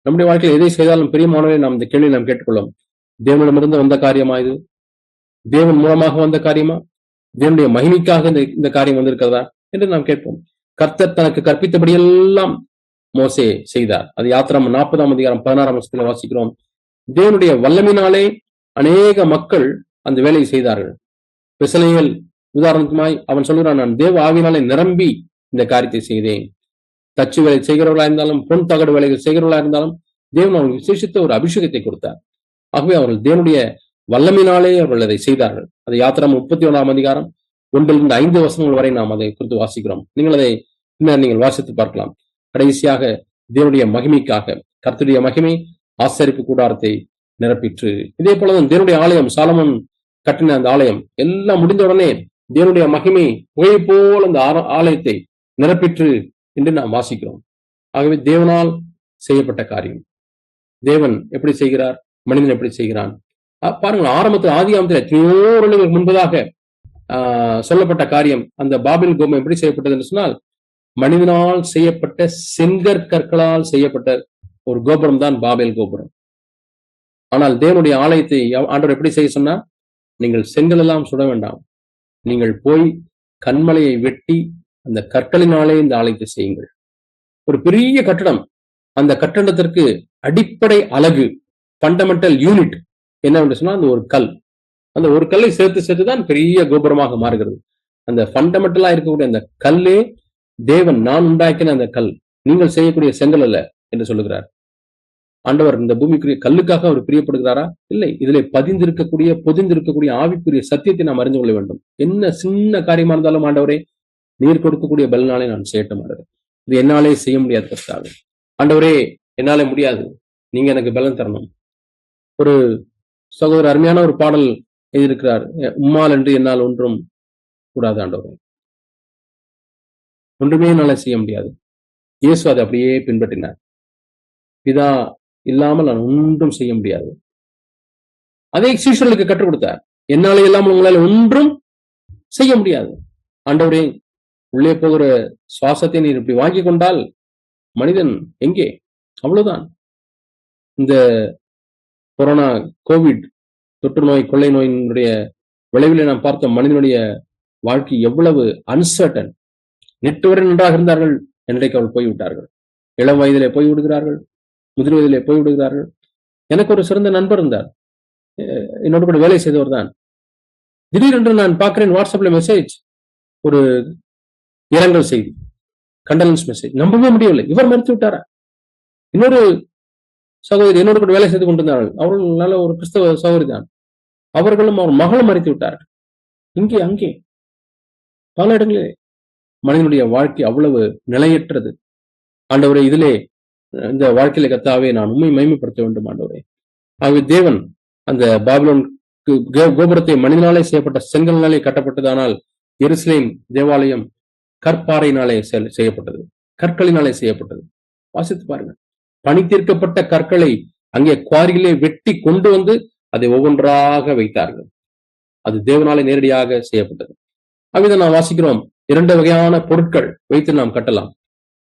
நம்முடைய வாழ்க்கையில் எதை செய்தாலும் பெரியமானவரை நாம் இந்த கேள்வியை நாம் கேட்டுக்கொள்ளும். தேவனிடமிருந்து வந்த காரியமா இது? தேவன் மூலமாக வந்த காரியமா? தேவனுடைய மகிமைக்காக இந்த காரியம் வந்திருக்கிறதா என்று நாம் கேட்போம். கர்த்தர் தனக்கு கற்பித்தபடியெல்லாம் மோசே செய்தார். அது யாத்திராகமம் 40ஆம் அதிகாரம் 16ஆம் வசனத்தில் வாசிக்கிறோம். தேவனுடைய வல்லமினாலே அநேக மக்கள் அந்த வேலையை செய்தார்கள். பெசலேயேல் உதாரணமாய் அவன் சொல்கிறான், நான் தேவ ஆவியினாலே நிரம்பி இந்த காரியத்தை செய்தேன். தச்சு வேலை செய்கிறவர்களா இருந்தாலும், பொன் தகடு வேலைகள் செய்கிறவர்களா இருந்தாலும் தேவன் அவர்களுக்கு விசேஷித்த ஒரு அபிஷேகத்தை கொடுத்தார். ஆகவே அவர்கள் தேவனுடைய வல்லமினாலே அவர்கள் அதை செய்தார்கள். அது யாத்திராகமம் 31ஆம் அதிகாரம் 1 5 வசனங்கள் வரை நாம் அதை குறித்து வாசிக்கிறோம். நீங்கள் அதை நீங்கள் வாசித்து பார்க்கலாம். கடைசியாக தேவனுடைய மகிமைக்காக கர்த்தருடைய மகிமை ஆசரிப்பு கூடாரத்தை நிரப்பிற்று. இதே போலதான் தேவனுடைய ஆலயம், சாலமோன் கட்டின அந்த ஆலயம் எல்லாம் முடிந்த உடனே தேவனுடைய மகிமை புகை போல் அந்த ஆலயத்தை நிரப்பிற்று என்று நாம் வாசிக்கிறோம். ஆகவே தேவனால் செய்யப்பட்ட காரியம். தேவன் எப்படி செய்கிறார், மனிதன் எப்படி செய்கிறான் பாருங்கள். ஆரம்பத்தில் ஆதியாகமத்தில் எத்தனையோ வருடங்களுக்கு முன்பதாக சொல்லப்பட்ட காரியம், அந்த பாபில் கோபுரம் எப்படி செய்யப்பட்டது என்று சொன்னால், மனிதனால் செய்யப்பட்ட செங்கற்கற்களால் செய்யப்பட்ட ஒரு கோபுரம் தான் பாபேல் கோபுரம். ஆனால் தேவனுடைய ஆலயத்தை ஆண்டவர் எப்படி செய்ய சொன்னார்? நீங்கள் செங்கல் எல்லாம் சுட வேண்டாம், நீங்கள் போய் கண்மலையை வெட்டி அந்த கற்களினாலே இந்த ஆலயத்தை செய்யுங்கள். ஒரு பெரிய கட்டடம். அந்த கட்டடத்திற்கு அடிப்படை அலகு, ஃபண்டமெண்டல் யூனிட் என்ன சொன்னா அந்த ஒரு கல். அந்த ஒரு கல்லை சேர்த்து தான் பெரிய கோபுரமாக மாறுகிறது. அந்த ஃபண்டமெண்டலா இருக்கக்கூடிய அந்த கல்லே தேவன் நான் உண்டாக்கின அந்த கல், நீங்கள் செய்யக்கூடிய செங்கல் அல்ல என்று சொல்லுகிறார் ஆண்டவர். இந்த பூமிக்குரிய கல்லுக்காக அவர் பிரியப்படுகிறாரா? இல்லை. இதிலே பொதிந்திருக்கக்கூடிய ஆவிக்குரிய சத்தியத்தை நாம் அறிந்து கொள்ள வேண்டும். என்ன சின்ன காரியமா இருந்தாலும் ஆண்டவரே நீர் கொடுக்கக்கூடிய பலனாலே நான் செய்யட்ட மாட்டேன், இது என்னாலே செய்ய முடியாது கர்த்தாவே. ஆண்டவரே என்னாலே முடியாது, நீங்க எனக்கு பலன் தரணும். ஒரு சகோதரர் அருமையான ஒரு பாடல் எழுதியிருக்கிறார், உம்மால் என்று என்னால் ஒன்றும் கூடாது ஆண்டவரே, ஒன்றுமே என்னால செய்ய முடியாது. இயேசு அதை அப்படியே பின்பற்றினார். பிதா இல்லாமல் நான் ஒன்றும் செய்ய முடியாது. அதை சீஷர்களுக்கு கற்றுக் கொடுத்தார். என்னாலே இல்லாமல் உங்களால் ஒன்றும் செய்ய முடியாது. ஆண்டவரே, உள்ளே போகிற சுவாசத்தை நீர் இப்படி வாங்கி கொண்டால் மனிதன் எங்கே? அவ்வளவுதான். இந்த கொரோனா, கோவிட் தொற்று நோய், கொள்ளை நோயினுடைய விளைவில் நாம் பார்த்த மனிதனுடைய வாழ்க்கை எவ்வளவு அன்சர்டன். நெட்டு வரை நன்றாக இருந்தார்கள், என்றைக்கு அவள் போய்விட்டார்கள். இளம் வயதிலே போய்விடுகிறார்கள், முதிர் வயதிலே போய்விடுகிறார்கள். எனக்கு ஒரு சிறந்த நண்பர் இருந்தார், என்னோட கூட வேலை செய்தவர் தான். திடீரென்று நான் பார்க்கிறேன் வாட்ஸ்அப்ல மெசேஜ், ஒரு இரங்கல் செய்தி, கண்டலன்ஸ் மெசேஜ். நம்பவே முடியவில்லை, இவர் மறுத்து விட்டாரா? இன்னொரு சகோதரி என்னோட கூட வேலை செய்து கொண்டிருந்தார்கள், அவர்கள் நல்ல ஒரு கிறிஸ்தவ சகோதரி தான். அவர்களும் அவர் மகளும் மறைத்து விட்டார்கள். இங்கே அங்கே பல இடங்களிலே மனிதனுடைய வாழ்க்கை அவ்வளவு நிலையற்றது. ஆண்டவரே, இதிலே இந்த வாழ்க்கையில கர்த்தாவே நான் உண்மை மகிமைப்படுத்த வேண்டும் ஆண்டவரே. ஆகவே தேவன் அந்த பாபிலோன் கோபுரத்தை மனிதனாலே செய்யப்பட்ட செங்கல்னாலே கட்டப்பட்டதானால், எருசலேம் தேவாலயம் கற்பாறையினாலே செய்யப்பட்டது, கற்களினாலே செய்யப்பட்டது. வாசித்து பாருங்கள். பனி தீர்க்கப்பட்ட கற்களை அங்கே குவாரியிலே வெட்டி கொண்டு வந்து அதை ஒவ்வொன்றாக வைத்தார்கள். அது தேவனாலே நேரடியாக செய்யப்பட்டது. அங்கே நாம் வாசிக்கிறோம், 2 வகையான பொருட்கள் வைத்து நாம் கட்டலாம்.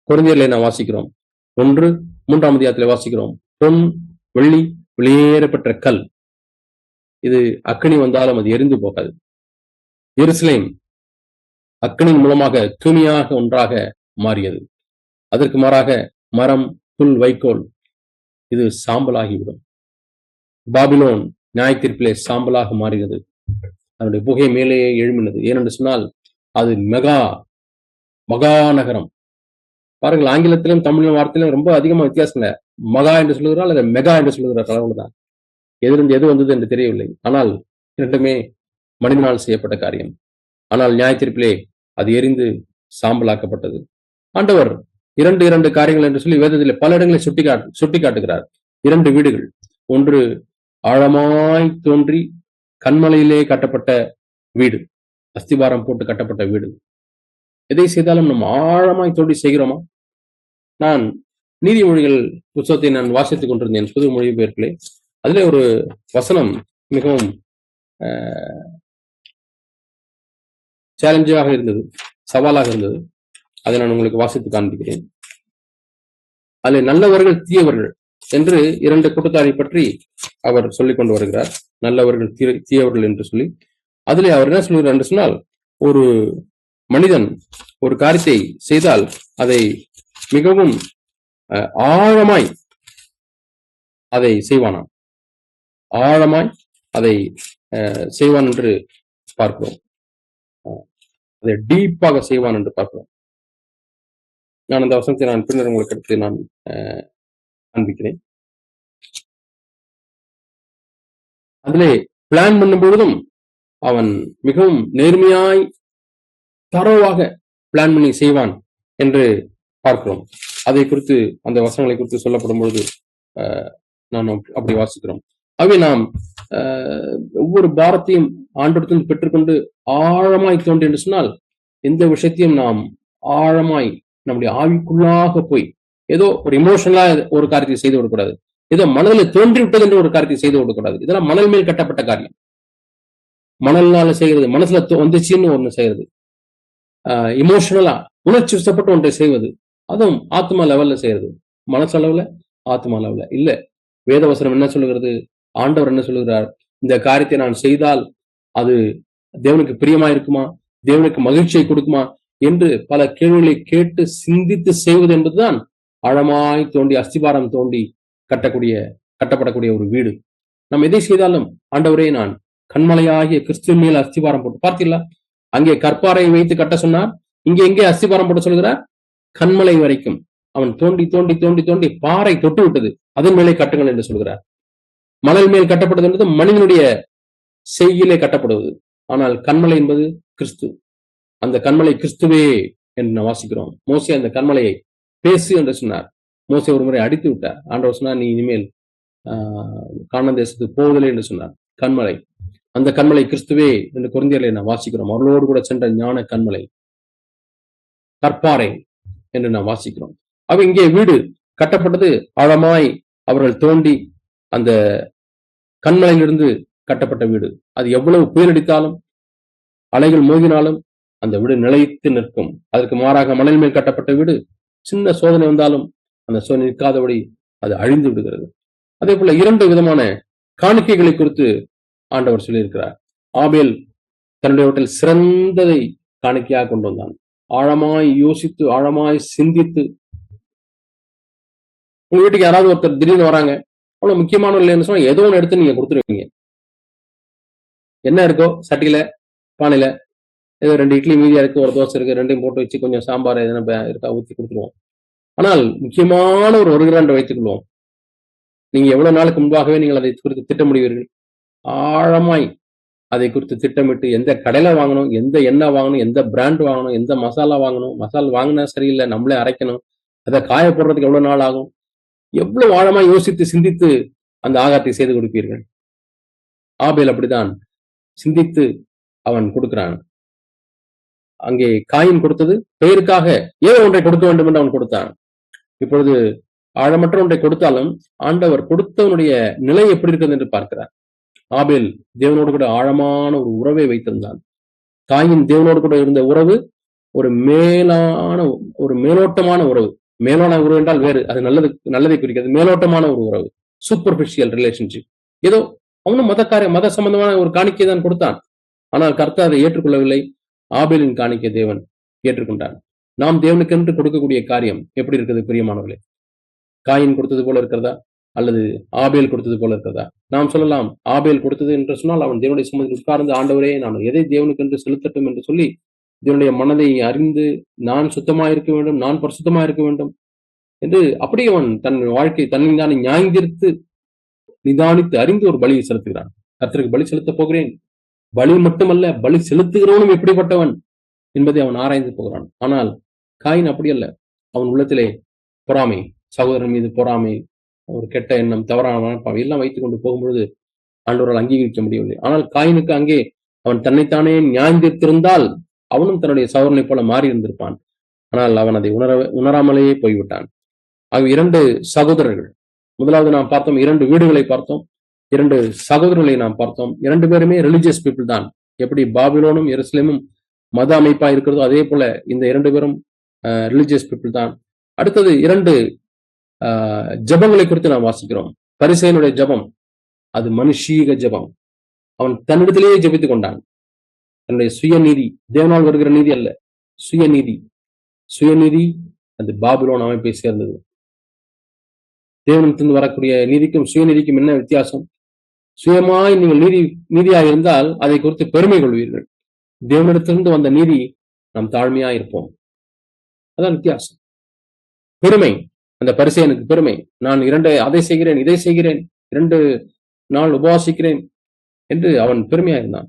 கொரிந்தியரிலே நாம் வாசிக்கிறோம், 1 3ஆம் அதிகாரத்திலே வாசிக்கிறோம், பொன் வெள்ளி வெளியேறப்பட்ட கல், இது அக்கினி வந்தாலும் அது எரிந்து போகாது. எருசலேம் அக்கினியின் மூலமாக தூய்மையாக ஒன்றாக மாறியது. அதற்கு மாறாக மரம், புல், வைக்கோல் இது சாம்பலாகிவிடும். பாபிலோன் நியாயத்தீர்ப்பிலே சாம்பலாக மாறியது. அதனுடைய புகை மேலேயே எழுமினது. ஏனென்று சொன்னால் அது மகா நகரம். பாருங்கள், ஆங்கிலத்திலும் தமிழிலும் வார்த்தையிலும் ரொம்ப அதிகமா வித்தியாசம் இல்லை. மகா என்று சொல்லுகிறால் அதை மெகா என்று சொல்லுகிறார். கடவுள்தான். எதிலிருந்து எது வந்தது என்று தெரியவில்லை. ஆனால் இரண்டுமே மனிதனால் செய்யப்பட்ட காரியம். ஆனால் நியாயத்தீர்ப்பிலே அது எரிந்து சாம்பலாக்கப்பட்டது. ஆண்டவர் 2 காரியங்கள் என்று சொல்லி வேதத்தில் பல இடங்களை சுட்டி காட்டுகிறார். 2 வீடுகள், ஒன்று ஆழமாய் தோன்றி கண்மலையிலே கட்டப்பட்ட வீடு, அஸ்திபாரம் போட்டு கட்டப்பட்ட வீடு. எதை செய்தாலும் நம்ம ஆழமாய் தோண்டி செய்கிறோமா? நான் நீதிமொழிகள் புத்தகத்தை நான் வாசித்துக் கொண்டிருந்தேன், புது மொழிபெயர்ப்பிலே. அதிலே ஒரு வசனம் மிகவும் சேலஞ்சாக இருந்தது, சவாலாக இருந்தது. அதை நான் உங்களுக்கு வாசித்து காண்பிக்கிறேன். அதில் நல்லவர்கள் தீயவர்கள் என்று இரண்டு கூட்டத்தாரை பற்றி அவர் சொல்லிக் கொண்டு வருகிறார். நல்லவர்கள் தீயவர்கள் என்று சொல்லி அதிலே அவர் என்ன சொல்கிறார் என்று சொன்னால், ஒரு மனிதன் ஒரு காரியத்தை செய்தால் அதை மிகவும் ஆழமாய் அதை செய்வானாம், ஆழமாய் அதை செய்வான் என்று பார்க்கிறோம். அதை டீப்பாக செய்வான் என்று பார்க்கிறோம். நான் அந்த வசனத்தை நான் பின்னர் உங்களுக்கு எடுத்து நான் காண்பிக்கிறேன். அதிலே பிளான் பண்ணும் பொழுதும் அவன் மிகவும் நேர்மையாய் தரோவாக பிளான் பண்ணி செய்வான் என்று பார்க்கிறோம். அதை குறித்து அந்த வசனங்களை குறித்து சொல்லப்படும் பொழுது நான் அப்படி வாசிக்கிறோம். ஆகவே நாம் ஒவ்வொரு பாரத்தையும் ஆண்டவரிடத்தில் பெற்றுக்கொண்டு ஆழமாய் தோன்றி என்று சொன்னால், எந்த விஷயத்தையும் நாம் ஆழமாய் நம்முடைய ஆவிக்குள்ளாக போய் ஏதோ ஒரு இமோஷனலா ஒரு காரியத்தை செய்து விடக்கூடாது, ஏதோ மனதில் தோன்றிவிட்டது என்று ஒரு காரியத்தை செய்து விடக்கூடாது. இதெல்லாம் மணல் மேல் கட்டப்பட்ட காரியம். மணல்னால செய்கிறது, மனசுல வந்துச்சுன்னு ஒண்ணு செய்யறது, இமோஷனலா உணர்ச்சி வசப்பட்டு ஒன்றை செய்வது, அதுவும் ஆத்மா லெவல்ல செய்யறது, மனசளவுல ஆத்மா லெவல்ல இல்ல. வேதவசனம் என்ன சொல்லுகிறது, ஆண்டவர் என்ன சொல்லுகிறார், இந்த காரியத்தை நான் செய்தால் அது தேவனுக்கு பிரியமா இருக்குமா, தேவனுக்கு மகிழ்ச்சியை கொடுக்குமா என்று பல கேள்விகளை கேட்டு சிந்தித்து செய்வது என்பதுதான் ஆழமாய் தோண்டி அஸ்திபாரம் தோண்டி கட்டப்படக்கூடிய ஒரு வீடு. நம்ம எதை செய்தாலும், ஆண்டவரே நான் கண்மலையாகிய கிறிஸ்துவின் மேல் அஸ்திபாரம் போட்டு, பார்த்தீங்களா, அங்கே கற்பாறை வைத்து கட்ட சொன்னார், இங்கே எங்கே அஸ்திபாரம் போட்டு சொல்கிறார், கண்மலை வரைக்கும் அவன் தோண்டி தோண்டி தோண்டி தோண்டி பாறை தொட்டு விட்டது, அதன் மேலே கட்டுங்கள் என்று சொல்கிறார். மணல் மேல் கட்டப்படுவது என்பது மனிதனுடைய செய்கிலே கட்டப்படுவது, ஆனால் கண்மலை என்பது கிறிஸ்து. அந்த கண்மலை கிறிஸ்துவே என்று நான் வாசிக்கிறோம். மோசே அந்த கண்மலையை பேசு என்று சொன்னார். மோசே ஒரு முறை அடித்து விட்டார். ஆண்டவர் சொன்னார், நீ இனிமேல் கானான் தேசத்துக்கு போவதில்லை என்று சொன்னார். கண்மலை, அந்த கண்மலை கிறிஸ்துவே என்று கொரிந்தியர்களை நான் வாசிக்கிறோம். அவர்களோடு கூட சென்ற ஞான கண்மலை, கற்பாறை என்று நாம் வாசிக்கிறோம். அவ இங்கே வீடு கட்டப்பட்டது ஆழமாய் அவர்கள் தோண்டி அந்த கண்மலையிலிருந்து கட்டப்பட்ட வீடு. அது எவ்வளவு புயலடித்தாலும் அலைகள் மோதினாலும் அந்த வீடு நிலைத்து நிற்கும். அதற்கு மாறாக மணல் மேல் கட்டப்பட்ட வீடு சின்ன சோதனை வந்தாலும் அந்த சோதனை நிற்காதபடி அது அழிந்து விடுகிறது. அதே போல இரண்டு விதமான காணிக்கைகளை குறித்து ஆண்டவர் சொல்லியிருக்கிறார். ஆபேல் தன்னுடைய வீட்டில் சிறந்ததை காணிக்கையாக கொண்டு வந்தான். ஆழமாய் யோசித்து, ஆழமாய் சிந்தித்து. உங்க வீட்டுக்கு யாராவது ஒருத்தர் திடீர்னு வராங்க, அவ்வளவு முக்கியமான இல்லைன்னு சொன்னா ஏதோ ஒன்று எடுத்து நீங்க கொடுத்துருவீங்க. என்ன இருக்கோ சட்டியில பானையில, ஏதோ 2 இட்லி மீதியா இருக்கு, ஒரு தோசை இருக்கு, ரெண்டையும் போட்டு வச்சு கொஞ்சம் சாம்பார் எதனா இருக்கா ஊற்றி கொடுத்துருவோம். ஆனால் முக்கியமான ஒரு கிராண்டை வைத்துக் கொள்வோம். நீங்க எவ்வளவு நாளுக்கு முன்பாகவே நீங்கள் அதை குறித்து திட்டமிடுவீர்கள். ஆழமாய் அதை குறித்து திட்டமிட்டு எந்த கடையில வாங்கணும், எந்த எண்ணெய் வாங்கணும், எந்த பிராண்ட் வாங்கணும், எந்த மசாலா வாங்கணும், மசாலா வாங்கினா சரியில்லை நம்மளே அரைக்கணும், அதை காய போடுறதுக்கு எவ்வளவு நாள் ஆகும், எவ்வளவு ஆழமாய் யோசித்து சிந்தித்து அந்த ஆகாரத்தை செய்து கொடுப்பீர்கள். ஆபேல் அப்படித்தான் சிந்தித்து அவன் கொடுக்கிறான். அங்கே காயின் கொடுத்தது பெயருக்காக ஏதோ ஒன்றை கொடுக்க வேண்டும் என்று அவன் கொடுத்தான். இப்பொழுது ஆழமற்ற ஒன்றை கொடுத்தாலும் ஆண்டவர் கொடுத்தவனுடைய நிலை எப்படி இருக்கிறது என்று பார்க்கிறார். ஆபேல் தேவனோடு கூட ஆழமான ஒரு உறவை வைத்திருந்தான். காயின் தேவனோடு கூட இருந்த உறவு ஒரு மேலோட்டமான உறவு. மேலான உறவு என்றால் வேறு, அது நல்லதை குறிக்கிறது. மேலோட்டமான ஒரு உறவு, சூப்பர்ஃபிஷியல் ரிலேஷன்ஷிப். ஏதோ அவனும் மத சம்பந்தமான ஒரு காணிக்கை தான் கொடுத்தான். ஆனால் கர்த்தர் அதை ஏற்றுக்கொள்ளவில்லை. ஆபேலின் காணிக்கை தேவன் ஏற்றுக்கொண்டான். நாம் தேவனுக்கென்று கொடுக்கக்கூடிய காரியம் எப்படி இருக்குது பிரியமானவர்களே? காயின் கொடுத்தது போல இருக்கிறதா அல்லது ஆபேல் கொடுத்தது போல இருக்கிறதா? நாம் சொல்லலாம், ஆபேல் கொடுத்தது என்று சொன்னால் அவன் தேவனுடைய சமூகத்தில் உட்கார்ந்து, ஆண்டவரே நான் எதை தேவனுக்கென்று செலுத்தட்டும் என்று சொல்லி தேவனுடைய மனதை அறிந்து, நான் சுத்தமாக இருக்க வேண்டும், நான் பரிசுத்தமாக இருக்க வேண்டும் என்று அப்படியே அவன் தன் வாழ்க்கை தன்னை நியாயந்தீர்த்து நிதானித்து அறிந்து ஒரு பலியை செலுத்துகிறான். கர்த்தருக்கு பலி செலுத்த போகிறேன். பலி மட்டுமல்ல, பலி செலுத்துகிறவனும் எப்படிப்பட்டவன் என்பதை அவன் ஆராய்ந்து போகிறான். ஆனால் காயின் அப்படி அல்ல. அவன் உள்ளத்திலே பொறாமை, சகோதரன் மீது பொறாமை, ஒரு கெட்ட எண்ணம், தவறான எல்லாம் வைத்துக் கொண்டு போகும்பொழுது ஆண்டவரால் அங்கீகரிக்க முடியவில்லை. ஆனால் காயினுக்கு அங்கே அவன் தன்னைத்தானே நியாயந்திருந்தால் அவனும் தன்னுடைய சகோதரனை போல மாறி இருந்திருப்பான். ஆனால் அவன் அதை உணராமலேயே போய்விட்டான். ஆக 2 சகோதரர்கள். முதலாவது நாம் பார்த்தோம், 2 வீடுகளை பார்த்தோம், 2 சகோதரர்களை நாம் பார்த்தோம். 2 பேருமே ரிலிஜியஸ் பீப்புள் தான். எப்படி பாபிலோனும் எருசலேமும் மத அமைப்பா இருக்கிறதோ அதே போல இந்த 2 பேரும் ரிலிஜியஸ் பீப்புள் தான். அடுத்தது 2 ஜபங்களை குறித்து நாம் வாசிக்கிறோம். பரிசேயனுடைய ஜபம் அது மனுஷீக ஜபம். அவன் தன்னிடத்திலேயே ஜபித்துக் கொண்டான். தன்னுடைய சுயநீதி, தேவனால் வருகிற நீதி அல்ல, சுயநீதி. சுயநீதி அது பாபிலோன் அமைப்பை சேர்ந்தது. தேவனிடத்திலிருந்து வரக்கூடிய நீதிக்கும் சுயநீதிக்கும் என்ன வித்தியாசம்? சுயமாய் நீங்கள் நீதியாக இருந்தால் அதை குறித்து பெருமை கொள்வீர்கள். தேவனிடத்திலிருந்து வந்த நீதி நாம் தாழ்மையா இருப்போம். அதான் வித்தியாசம். பெருமை, அந்த பரிசேயனுக்கு பெருமை. நான் அதை செய்கிறேன், இதை செய்கிறேன், 2 நாள் உபவாசிக்கிறேன் என்று அவன் பெருமையா இருந்தான்.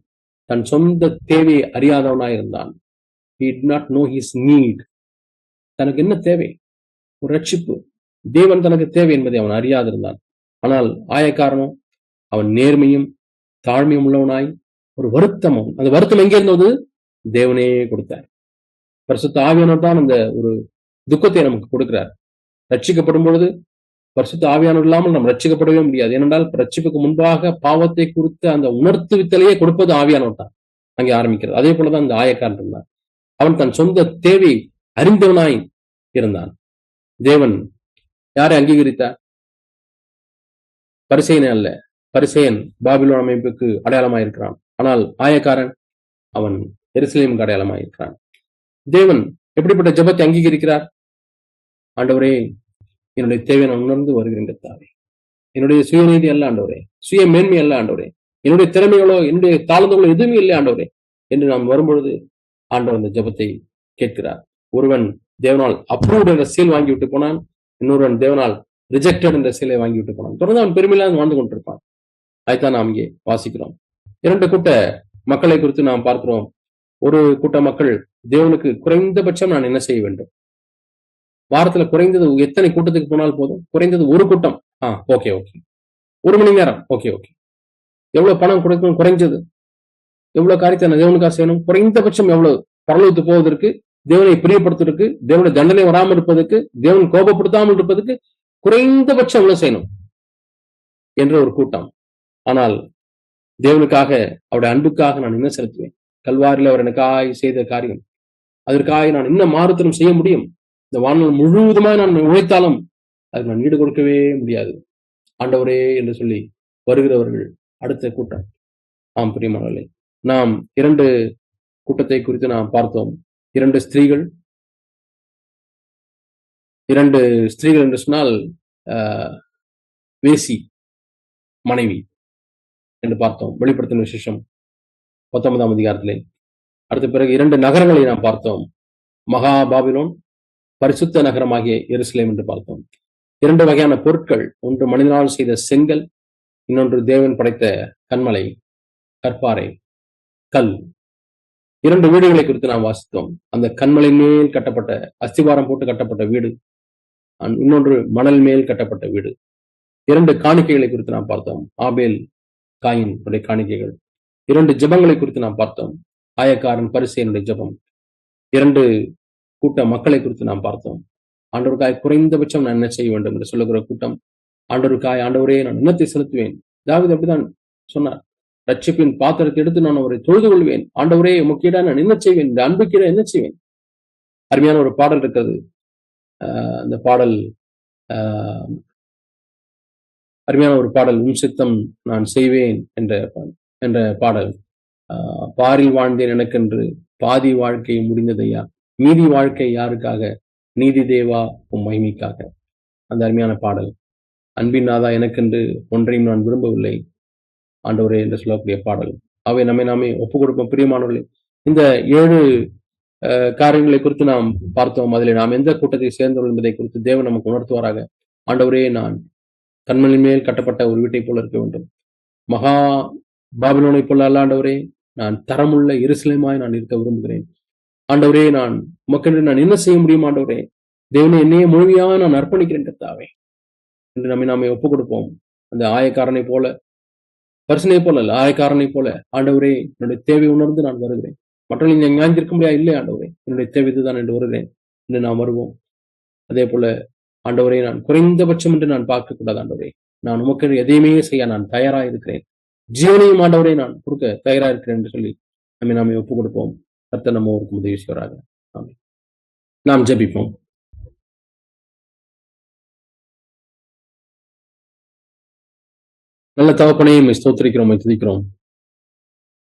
தன் சொந்த தேவையை அறியாதவனாயிருந்தான். He did not know his need. தனக்கு என்ன தேவை? ஒரு ரட்சிப்பு, தேவன் தனக்கு தேவை என்பதை அவன் அறியாதிருந்தான். ஆனால் ஆயக்காரனும் அவன் நேர்மையும் தாழ்மையும் உள்ளவனாய் ஒரு வருத்தமும், அந்த வருத்தம் எங்கே இருந்தது? தேவனே கொடுத்தார். பரிசுத்த ஆவியானவர் தான் அந்த ஒரு துக்கத்தை நமக்கு கொடுக்கிறார். ரட்சிக்கப்படும் பொழுது பரிசுத்த ஆவியானவர் இல்லாமல் நாம் ரட்சிக்கப்படவே முடியாது. ஏனென்றால் ரட்சிப்புக்கு முன்பாக பாவத்தை குறித்த அந்த உணர்த்துவித்தலையே கொடுப்பது ஆவியானவர் தான் அங்கே ஆரம்பிக்கிறது. அதே போலதான் இந்த ஆயக்காரன் இருந்தான். அவன் தன் சொந்த தேவை அறிந்தவனாய் இருந்தான். தேவன் யாரை அங்கீகரித்தார்? பரிசேயனை அல்ல. பரிசேயன் பாபிலோன் அமைப்புக்கு அடையாளமாயிருக்கிறான். ஆனால் ஆயக்காரன் அவன் எருசலேமுக்கு அடையாளமாயிருக்கிறான். தேவன் எப்படிப்பட்ட ஜெபத்தை அங்கீகரிக்கிறார்? ஆண்டவரே, என்னுடைய தேவையை நான் உணர்ந்து வருகிறேன் கர்த்தாவே. என்னுடைய சுயநீதி அல்ல ஆண்டவரே, சுய மேன்மை அல்ல ஆண்டவரே, என்னுடைய திறமைகளோ என்னுடைய தாழ்ந்தகளோ எதுவுமே இல்லை ஆண்டவரே என்று நாம் வரும்பொழுது ஆண்டவர் அந்த ஜெபத்தை கேட்கிறார். ஒருவன் தேவனால் அப்ரூவ்ட் என்ற சீல் வாங்கிவிட்டு போனான், இன்னொருவன் தேவனால் ரிஜெக்டட் என்ற சீலை வாங்கிவிட்டு போனான். தொடர்ந்து அவன் பெருமையில்லாத வாழ்ந்து கொண்டிருப்பான். அதைத்தான் நாம் இங்கே வாசிக்கிறோம். 2 கூட்ட மக்களை குறித்து நாம் பார்க்கிறோம். ஒரு கூட்ட மக்கள் தேவனுக்கு குறைந்தபட்சம் நான் என்ன செய்ய வேண்டும்? வாரத்துல குறைந்தது எத்தனை கூட்டத்துக்கு போனால் போதும்? குறைந்தது ஒரு கூட்டம், ஓகே, 1 மணி நேரம், ஓகே. எவ்வளவு பணம் கொடுக்கணும்? குறைஞ்சது எவ்வளவு காரியத்தை நான் தேவனுக்காக செய்யணும்? குறைந்தபட்சம் எவ்வளவு? பரலோகத்துக்கு போவதற்கு, தேவனை பிரியப்படுத்துவதற்கு, தேவனுடைய தண்டனை வராமல் இருப்பதற்கு, தேவன் கோபப்படுத்தாமல் இருப்பதற்கு குறைந்தபட்சம் எவ்வளவு செய்யணும் என்ற ஒரு கூட்டம். ஆனால் தேவனுக்காக, அவருடைய அன்புக்காக நான் என்ன செலுத்துவேன்? கல்வாரில் அவர் எனக்காய் செய்த காரியம், அதற்காக நான் என்ன மாறுத்தரம் செய்ய முடியும்? இந்த வாழ்நாள் முழுவதுமாய் நான் உழைத்தாலும் அதுக்கு நான் ஈடு கொடுக்கவே முடியாது ஆண்டவரே என்று சொல்லி வருகிறவர்கள் அடுத்த கூட்டம். பிரியமானவர்களே, நாம் 2 கூட்டத்தை குறித்து நாம் பார்த்தோம். 2 ஸ்திரீகள் என்று சொன்னால் வேசி மனைவி என்று பார்த்தோம், வெளிப்படுத்தின விசேஷம் 19ஆம் அதிகாரத்திலே. அடுத்த பிறகு 2 நகரங்களை நாம் பார்த்தோம், மகா பாபிலோன், பரிசுத்த நகரமாகிய எருசலேம் என்று பார்த்தோம். 2 வகையான பொருட்கள், ஒன்று மனிதனால் செய்த செங்கல், இன்னொன்று தேவன் படைத்த கண்மலை, கற்பாறை, கல். 2 வீடுகளை குறித்து நாம் வாசித்தோம். அந்த கண்மலை மேல் கட்டப்பட்ட, அஸ்திவாரம் போட்டு கட்டப்பட்ட வீடு, இன்னொன்று மணல் மேல் கட்டப்பட்ட வீடு. 2 காணிக்கைகளை குறித்து நாம் பார்த்தோம், ஆபேல் காயின் காணிக்கைகள். 2 ஜெபங்களை குறித்து நாம் பார்த்தோம், ஆயக்காரன் பரிசேயனுடைய ஜெபம். 2 கூட்ட மக்களை குறித்து நாம் பார்த்தோம். ஆண்டவருக்காய் குறைந்தபட்சம் நான் என்ன செய்ய வேண்டும் என்று சொல்லுகிற கூட்டம். ஆண்டவருக்காய், ஆண்டவரே நான் என்னத்தை செலுத்துவேன்? தாவீது அப்படிதான் சொன்னார். ரட்சிப்பின் பாத்திரத்தை எடுத்து நான் அவரை தொழுது கொள்வேன். ஆண்டவரே, உமக்கீடா நான் என்ன செய்வேன்? இந்த அன்புக்கீடா என்ன செய்வேன்? அருமையான ஒரு பாடல் இருக்கிறது. அந்த பாடல் அருமையான ஒரு பாடல், உன் சித்தம் நான் செய்வேன் என்ற பாடல். பாரில் வாழ்ந்தேன் எனக்கென்று பாதி வாழ்க்கை முடிந்ததையா, மீதி வாழ்க்கை யாருக்காக? நீதி தேவா உம் மகிமைக்காக. அந்த அருமையான பாடல். அன்பின் நாதா, எனக்கென்று ஒன்றையும் நான் விரும்பவில்லை ஆண்டவரே என்று சொல்லக்கூடிய பாடல். அவை நாமே ஒப்புக் கொடுப்போம். பிரியமானவர்களே, இந்த 7 காரியங்களை குறித்து நாம் பார்த்தோம். அதில் நாம் எந்த கூட்டத்தை சேர்ந்தவர்கள் என்பதை குறித்து தேவன் நமக்கு உணர்த்துவாராக. ஆண்டவரே, நான் கண்மணி மேல் கட்டப்பட்ட ஒரு வீட்டை போல இருக்க வேண்டும். மகா பாபிலோனை போல அல்ல ஆண்டவரே, நான் தரமுள்ள எருசலேமாய் நான் இருக்க விரும்புகிறேன். ஆண்டவரே, நான் உமக்கென்று நான் என்ன செய்ய முடியும்? ஆண்டவரே, தேவனை என்னையே முழுமையாக நான் அர்ப்பணிக்கிறேன் கர்த்தாவே என்று நாமே ஒப்புக் கொடுப்போம். அந்த ஆயக்காரனை போல, பரிசனை போல அல்ல, ஆயக்காரனை போல, ஆண்டவரே என்னுடைய தேவை உணர்ந்து நான் வருகிறேன். மற்றவர்கள் நீங்க ஞாயிந்திருக்க முடியாது, இல்லை ஆண்டவரே, என்னுடைய தேவை இதுதான் என்று வருகிறேன் என்று நாம் வருவோம். அதே போல ஆண்டவரே, நான் குறைந்தபட்சம் என்று நான் பார்க்க கூடாது ஆண்டவரே, நான் உமக்கு எதையுமே செய்ய நான் தயாராக இருக்கிறேன். ஜீவனையும் ஆண்டவரே நான் கொடுக்க தயாராக இருக்கிறேன் என்று சொல்லி நாமே ஒப்புக் கொடுப்போம். கர்த்தர் நம்ம ஊருக்கு உதவி செய்வாராக. நாம் ஜெபிப்போம். நல்ல தகப்பனே, உம்மை ஸ்தோத்திரிக்கிறோம், உம்மை துதிக்கிறோம்.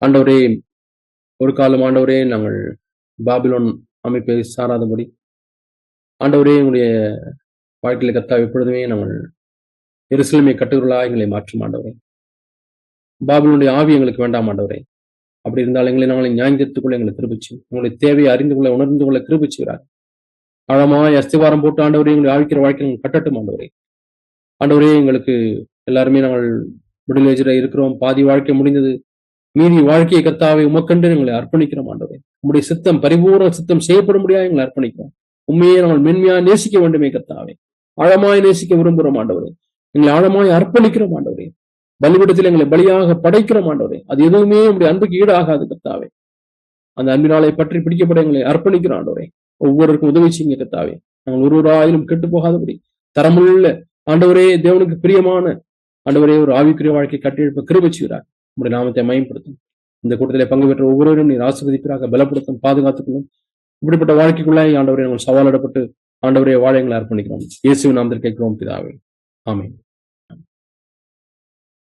ஆண்டவரே, ஒரு காலம் ஆண்டவரே, நாங்கள் பாபிலோன் அமைப்பை சாராதபடி, ஆண்டவரே, எங்களுடைய வாழ்க்கையில கர்த்தாவே எப்பொழுதுமே நாங்கள் எருசலேமை கட்டுகிறவர்களாக எங்களை மாற்றும் ஆண்டவரே. பாபிலோனுடைய ஆவி எங்களுக்கு வேண்டாம் ஆண்டவரே. அப்படி இருந்தால் எங்களை நாங்களை நியாயந்தீர்த்துக் கொள்ள எங்களை கிருபிச்சு, உங்களுடைய தேவையை அறிந்து கொள்ள, உணர்ந்து கொள்ள கிருபிச்சுகிறார். ஆழமாய் அஸ்திவாரம் போட்டு ஆண்டவரே, எங்களுடைய ஆவிக்கிற வாழ்க்கையை நாங்கள் கட்டட்டும் ஆண்டவரே. ஆண்டவரே, எங்களுக்கு எல்லாருமே நாங்கள் மிடில் ஏஜ்ல இருக்கிறோம். பாதி வாழ்க்கை முடிந்தது. மீதி வாழ்க்கையை கர்த்தாவை உமக்கென்று எங்களை அர்ப்பணிக்கிறோம் ஆண்டவரே. உம்முடைய சித்தம் பரிபூர்ண சித்தம் செய்யப்படும்படியாக எங்களை அர்ப்பணிக்கிறோம். உண்மையை நாங்கள் மென்மையாக நேசிக்க வேண்டுமே கர்த்தாவே. ஆழமாய் நேசிக்க விரும்புகிறோம் ஆண்டவரே. எங்களை ஆழமாய் அர்ப்பணிக்கிறோம் ஆண்டவரே. பலிபீடத்தில் எங்களை பலியாக படைக்கிறோம் ஆண்டவரே. அது எதுவுமே உம்முடைய அன்புக்கு ஈடாகாது கர்த்தாவே. அந்த அன்பினாலே பற்றி பிடிக்கப்பட எங்களை அர்ப்பணிக்கிறோம் ஆண்டவரே. ஒவ்வொருவருக்கும் உதவி செய்யுங்க கர்த்தாவே. நாங்கள் ஒருவராயிலும் கெட்டு போகாதபடி தரமுள்ள ஆண்டவரே, தேவனுக்கு பிரியமான ஆண்டவரே, ஒரு ஆவிக்குரிய வாழ்க்கை கட்டியெழுப்ப கிருபை செய்கிறார். உங்களுடைய நாமத்தை மயம்படுத்தும். இந்த கூட்டத்திலே பங்கு பெற்ற ஒவ்வொருவரும் நீர் ஆசீர்வதிப்பீராக, பலப்படுத்தும், பாதுகாத்துக் கொள்ளும். இப்படிப்பட்ட வாழ்க்கைக்குள்ளாய் ஆண்டவரே நாங்கள் சவாலிடப்பட்டு ஆண்டவரே வாழ எங்களை அர்ப்பணிக்கிறோம். இயேசுவின் நாமத்தில் கேட்கிறோம் பிதாவே. ஆமென்.